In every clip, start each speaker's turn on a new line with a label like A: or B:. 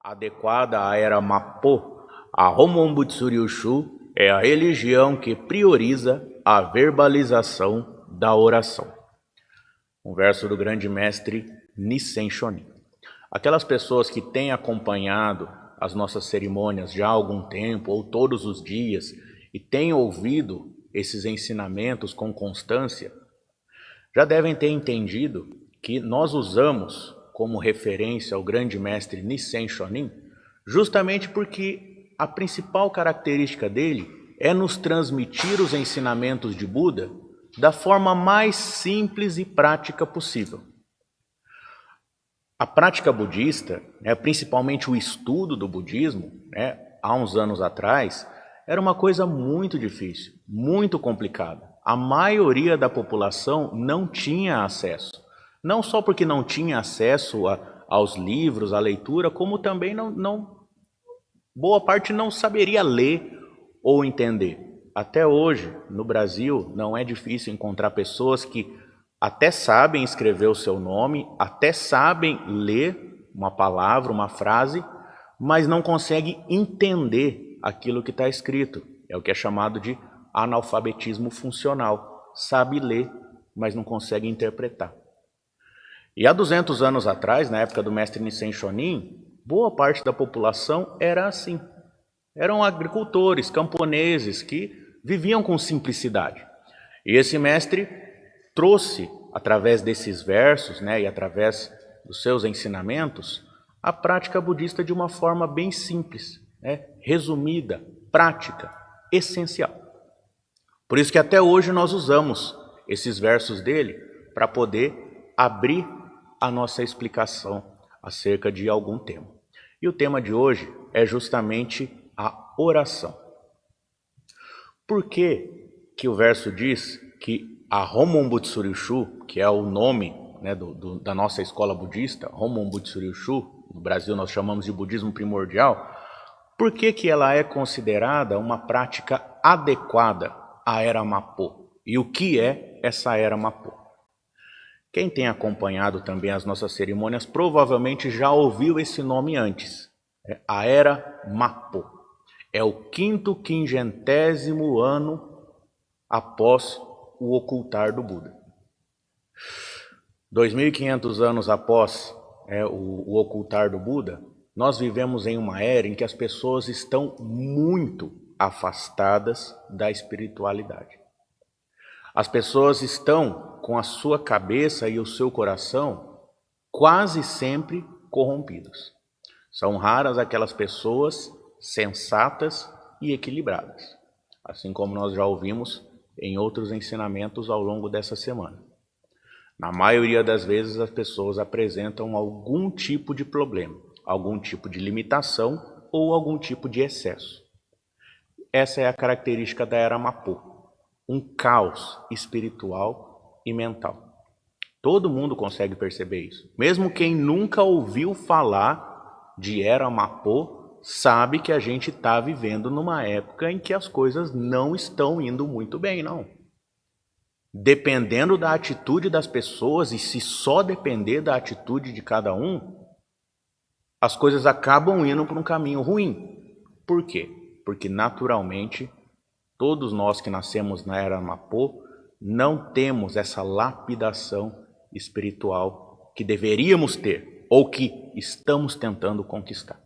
A: Adequada à era Mapô, a Homon Butsuryushu é a religião que prioriza a verbalização da oração. Um verso do grande mestre Nissen Shonin. Aquelas pessoas que têm acompanhado as nossas cerimônias já há algum tempo, ou todos os dias, e têm ouvido esses ensinamentos com constância, já devem ter entendido que nós usamos como referência ao grande mestre Nissen Shonin, justamente porque a principal característica dele é nos transmitir os ensinamentos de Buda da forma mais simples e prática possível. A prática budista, principalmente o estudo do budismo, há uns anos atrás, era uma coisa muito difícil, muito complicada. A maioria da população não tinha acesso. Não só porque não tinha acesso aos livros, à leitura, como também boa parte não saberia ler ou entender. Até hoje, no Brasil, não é difícil encontrar pessoas que até sabem escrever o seu nome, até sabem ler uma palavra, uma frase, mas não conseguem entender aquilo que está escrito. É o que é chamado de analfabetismo funcional. Sabe ler, mas não consegue interpretar. E há 200 anos atrás, na época do mestre Nissen Shonin, boa parte da população era assim. Eram agricultores, camponeses, que viviam com simplicidade. E esse mestre trouxe, através desses versos, e através dos seus ensinamentos, a prática budista de uma forma bem simples, resumida, prática, essencial. Por isso que até hoje nós usamos esses versos dele para poder abrir a nossa explicação acerca de algum tema. E o tema de hoje é justamente a oração. Por que o verso diz que a Homon Butsuryushu, que é o nome da nossa escola budista, Homon Butsuryushu, no Brasil nós chamamos de budismo primordial, por que ela é considerada uma prática adequada à era Mapô? E o que é essa era Mapô? Quem tem acompanhado também as nossas cerimônias provavelmente já ouviu esse nome antes. A era Mapô. É o 550º ano após o ocultar do Buda. 2.500 anos após o ocultar do Buda, nós vivemos em uma era em que as pessoas estão muito afastadas da espiritualidade. As pessoas estão com a sua cabeça e o seu coração quase sempre corrompidos. São raras aquelas pessoas sensatas e equilibradas, assim como nós já ouvimos em outros ensinamentos ao longo dessa semana. Na maioria das vezes as pessoas apresentam algum tipo de problema, algum tipo de limitação ou algum tipo de excesso. Essa é a característica da era Mapô, um caos espiritual e mental. Todo mundo consegue perceber isso. Mesmo quem nunca ouviu falar de era Mapô, sabe que a gente está vivendo numa época em que as coisas não estão indo muito bem, não. Dependendo da atitude das pessoas, e se só depender da atitude de cada um, as coisas acabam indo por um caminho ruim. Por quê? Porque naturalmente, todos nós que nascemos na era Mapô, não temos essa lapidação espiritual que deveríamos ter, ou que estamos tentando conquistar.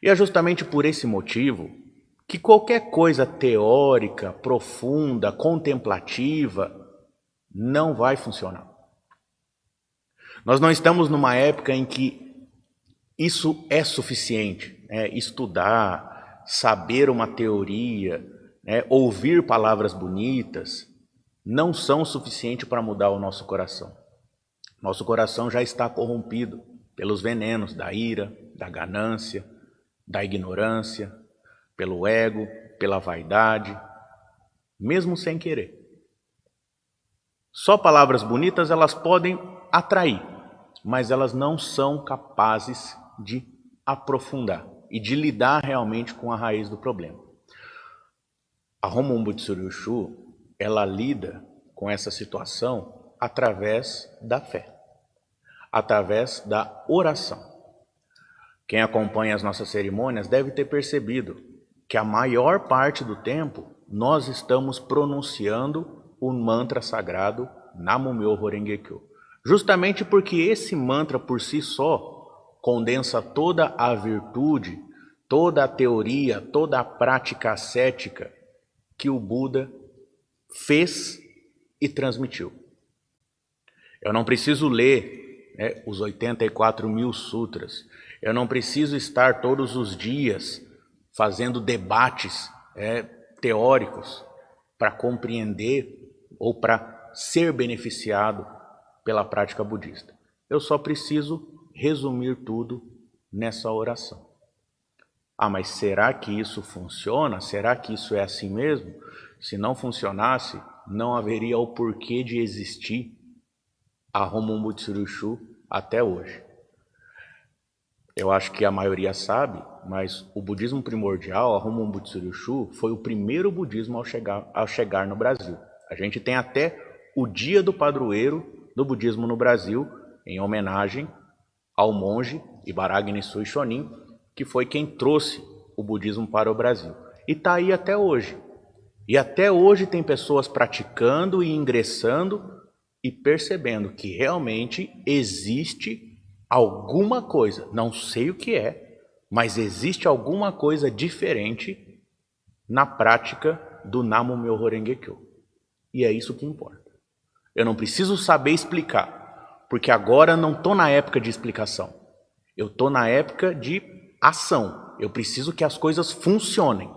A: E é justamente por esse motivo que qualquer coisa teórica, profunda, contemplativa, não vai funcionar. Nós não estamos numa época em que isso é suficiente, estudar, saber uma teoria, ouvir palavras bonitas, não são suficientes para mudar o nosso coração. Nosso coração já está corrompido pelos venenos da ira, da ganância, da ignorância, pelo ego, pela vaidade, mesmo sem querer. Só palavras bonitas elas podem atrair, mas elas não são capazes de aprofundar e de lidar realmente com a raiz do problema. A Homon Butsuryushu, ela lida com essa situação através da fé, através da oração. Quem acompanha as nossas cerimônias deve ter percebido que a maior parte do tempo nós estamos pronunciando o mantra sagrado Namo Myoho Renge Kyo. Justamente porque esse mantra por si só condensa toda a virtude, toda a teoria, toda a prática ascética que o Buda fez e transmitiu. Eu não preciso ler os 84.000 sutras. Eu não preciso estar todos os dias fazendo debates teóricos para compreender ou para ser beneficiado pela prática budista. Eu só preciso resumir tudo nessa oração. Ah, mas será que isso funciona? Será que isso é assim mesmo? Se não funcionasse, não haveria o porquê de existir a Homon Butsuryu até hoje. Eu acho que a maioria sabe, mas o budismo primordial, a Homon Butsuryu, foi o primeiro budismo ao chegar no Brasil. A gente tem até o dia do padroeiro do budismo no Brasil, em homenagem ao monge Ibaragi Nisui Shonin, que foi quem trouxe o budismo para o Brasil. E está aí até hoje. E até hoje tem pessoas praticando e ingressando e percebendo que realmente existe alguma coisa, não sei o que é, mas existe alguma coisa diferente na prática do Namo Myoho Renge Kyo. E é isso que importa. Eu não preciso saber explicar, porque agora não estou na época de explicação. Eu estou na época de ação. Eu preciso que as coisas funcionem.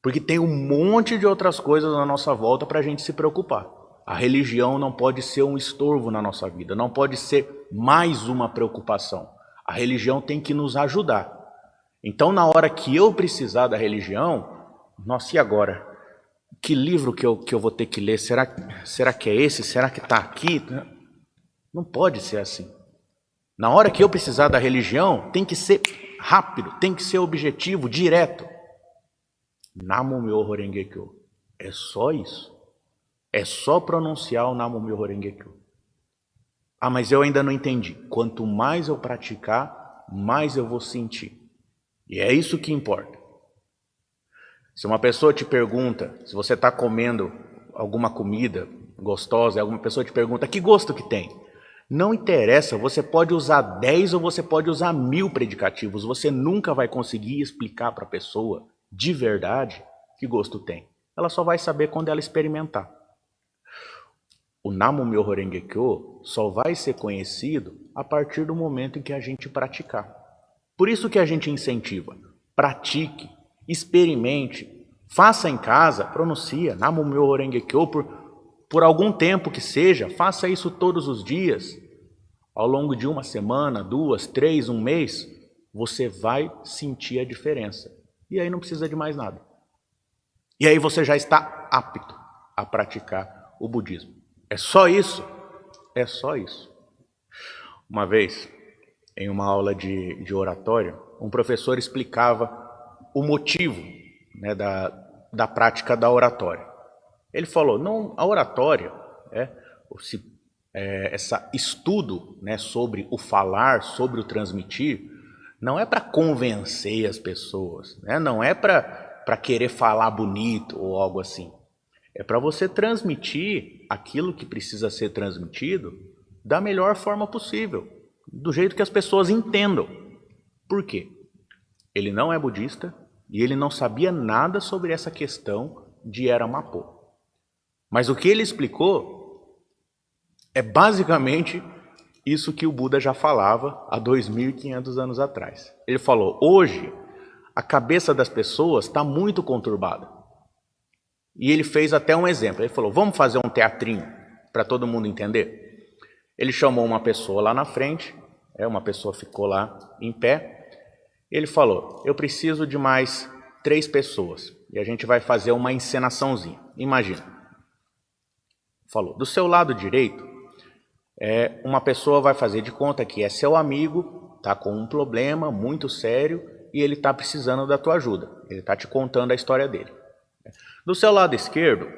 A: Porque tem um monte de outras coisas na nossa volta para a gente se preocupar. A religião não pode ser um estorvo na nossa vida, não pode ser mais uma preocupação. A religião tem que nos ajudar. Então, na hora que eu precisar da religião, nossa, e agora? Que livro que eu vou ter que ler? Será que é esse? Será que está aqui? Não pode ser assim. Na hora que eu precisar da religião, tem que ser rápido, tem que ser objetivo, direto. Namo Myoho Renge Kyo. É só isso. É só pronunciar o Namo Myoho Renge Kyo. Ah, mas eu ainda não entendi. Quanto mais eu praticar, mais eu vou sentir. E é isso que importa. Se uma pessoa te pergunta, se você está comendo alguma comida gostosa, alguma pessoa te pergunta, que gosto que tem? Não interessa, você pode usar 10 ou você pode usar 1000 predicativos. Você nunca vai conseguir explicar para a pessoa, de verdade, que gosto tem. Ela só vai saber quando ela experimentar. O Namo Myoho Renge Kyo só vai ser conhecido a partir do momento em que a gente praticar. Por isso que a gente incentiva. Pratique, experimente, faça em casa, pronuncia Namo Myoho Renge Kyo por algum tempo que seja, faça isso todos os dias. Ao longo de uma semana, 2, 3, um mês, você vai sentir a diferença. E aí não precisa de mais nada. E aí você já está apto a praticar o budismo. É só isso? É só isso. Uma vez, em uma aula de oratório, um professor explicava o motivo da prática da oratória. Ele falou, não, a oratória, esse estudo sobre o falar, sobre o transmitir, não é para convencer as pessoas, não é para querer falar bonito ou algo assim. É para você transmitir aquilo que precisa ser transmitido da melhor forma possível, do jeito que as pessoas entendam. Por quê? Ele não é budista e ele não sabia nada sobre essa questão de Era Mapô. Mas o que ele explicou é basicamente isso que o Buda já falava há 2.500 anos atrás. Ele falou, hoje a cabeça das pessoas está muito conturbada. E ele fez até um exemplo. Ele falou, vamos fazer um teatrinho para todo mundo entender? Ele chamou uma pessoa lá na frente, uma pessoa ficou lá em pé. Ele falou, eu preciso de mais 3 pessoas. E a gente vai fazer uma encenaçãozinha. Imagina. Falou, do seu lado direito, uma pessoa vai fazer de conta que é seu amigo, está com um problema muito sério e ele está precisando da tua ajuda. Ele está te contando a história dele. Do seu lado esquerdo,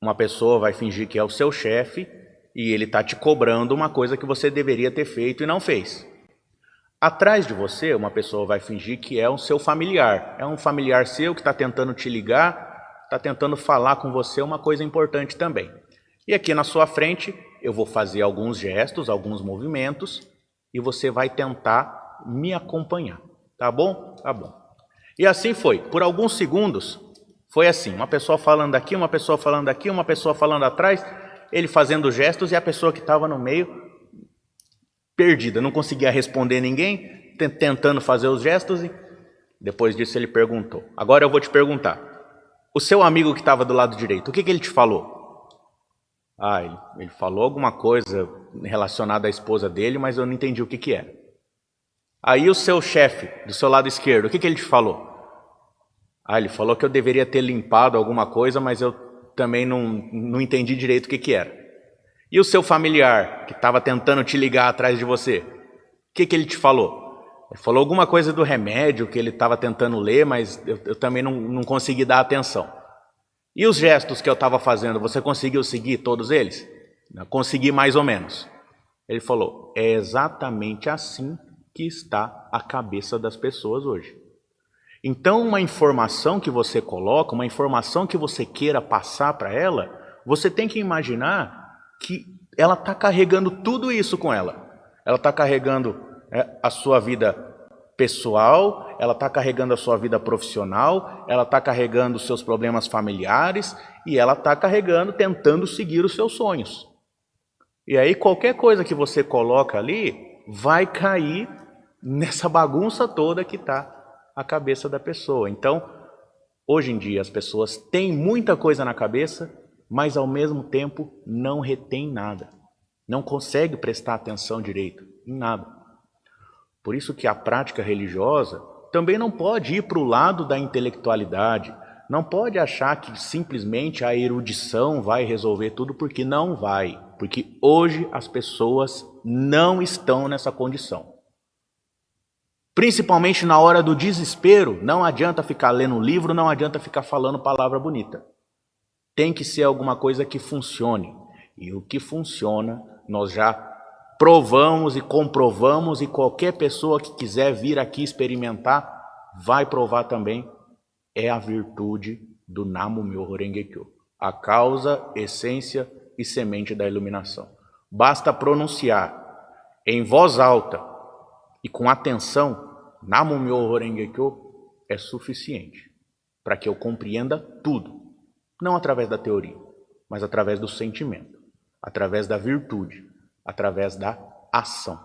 A: uma pessoa vai fingir que é o seu chefe e ele está te cobrando uma coisa que você deveria ter feito e não fez. Atrás de você, uma pessoa vai fingir que é um seu familiar. É um familiar seu que está tentando te ligar, está tentando falar com você uma coisa importante também. E aqui na sua frente, eu vou fazer alguns gestos, alguns movimentos, e você vai tentar me acompanhar. Tá bom? Tá bom. E assim foi. Por alguns segundos, foi assim. Uma pessoa falando aqui, uma pessoa falando aqui, uma pessoa falando atrás, ele fazendo gestos e a pessoa que estava no meio perdida, não conseguia responder ninguém, tentando fazer os gestos, e depois disso ele perguntou. Agora eu vou te perguntar, o seu amigo que estava do lado direito, o que ele te falou? Ele falou alguma coisa relacionada à esposa dele, mas eu não entendi o que era. Aí o seu chefe, do seu lado esquerdo, o que ele te falou? Ele falou que eu deveria ter limpado alguma coisa, mas eu também não entendi direito o que era. E o seu familiar, que estava tentando te ligar atrás de você, o que ele te falou? Ele falou alguma coisa do remédio que ele estava tentando ler, mas eu também não consegui dar atenção. E os gestos que eu estava fazendo, você conseguiu seguir todos eles? Consegui mais ou menos. Ele falou, é exatamente assim que está a cabeça das pessoas hoje. Então, uma informação que você coloca, uma informação que você queira passar para ela, você tem que imaginar que ela está carregando tudo isso com ela. Ela está carregando a sua vida pessoal, ela está carregando a sua vida profissional, ela está carregando os seus problemas familiares e ela está carregando, tentando seguir os seus sonhos. E aí qualquer coisa que você coloca ali vai cair nessa bagunça toda que está a cabeça da pessoa. Então, hoje em dia as pessoas têm muita coisa na cabeça, mas ao mesmo tempo não retém nada. Não consegue prestar atenção direito em nada. Por isso que a prática religiosa também não pode ir para o lado da intelectualidade, não pode achar que simplesmente a erudição vai resolver tudo, porque não vai. Porque hoje as pessoas não estão nessa condição. Principalmente na hora do desespero, não adianta ficar lendo livro, não adianta ficar falando palavra bonita. Tem que ser alguma coisa que funcione. E o que funciona, nós já provamos e comprovamos, e qualquer pessoa que quiser vir aqui experimentar, vai provar também, é a virtude do Namo Myoho Renge Kyo. A causa, essência e semente da iluminação. Basta pronunciar em voz alta e com atenção, Namo Myoho Renge Kyo é suficiente para que eu compreenda tudo. Não através da teoria, mas através do sentimento, através da virtude, através da ação.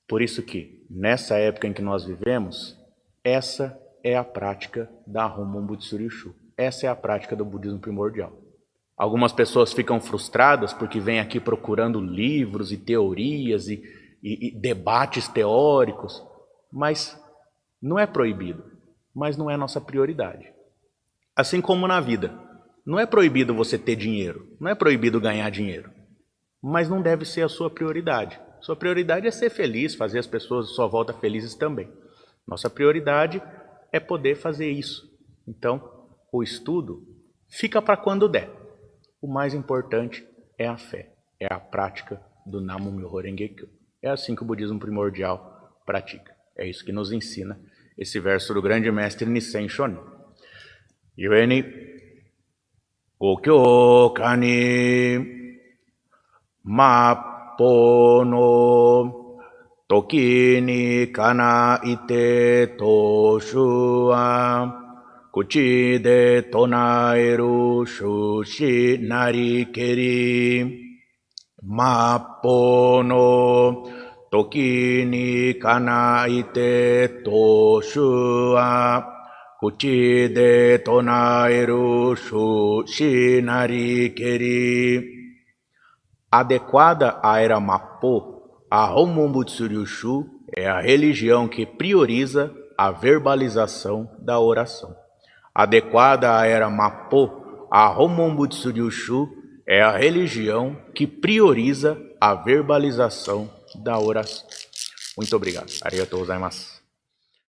A: Por isso que, nessa época em que nós vivemos, essa é a prática da Homon Butsuri Shu. Essa é a prática do budismo primordial. Algumas pessoas ficam frustradas porque vêm aqui procurando livros e teorias e debates teóricos, mas não é proibido, mas não é nossa prioridade. Assim como na vida, não é proibido você ter dinheiro, não é proibido ganhar dinheiro, mas não deve ser a sua prioridade. Sua prioridade é ser feliz, fazer as pessoas à sua volta felizes também. Nossa prioridade é poder fazer isso. Então, o estudo fica para quando der. O mais importante é a fé, é a prática do Namo Myoho Renge Kyo. É assim que o budismo primordial pratica. É isso que nos ensina esse verso do grande mestre Nissen Shonin. Yueni Gokyo Kani Mappo no Toki ni kana ite toshu wa Kuchi de tonaeru shushi narikeri Mappo no Toki ni kana ite toshu wa Kuchi de tonaeru shushi narikeri. Adequada à era Mappo, a Homon Butsuri Shu é a religião que prioriza a verbalização da oração. Adequada à era Mappo, a Homon Butsuri Shu é a religião que prioriza a verbalização da oração. Muito obrigado. Arigatou gozaimasu.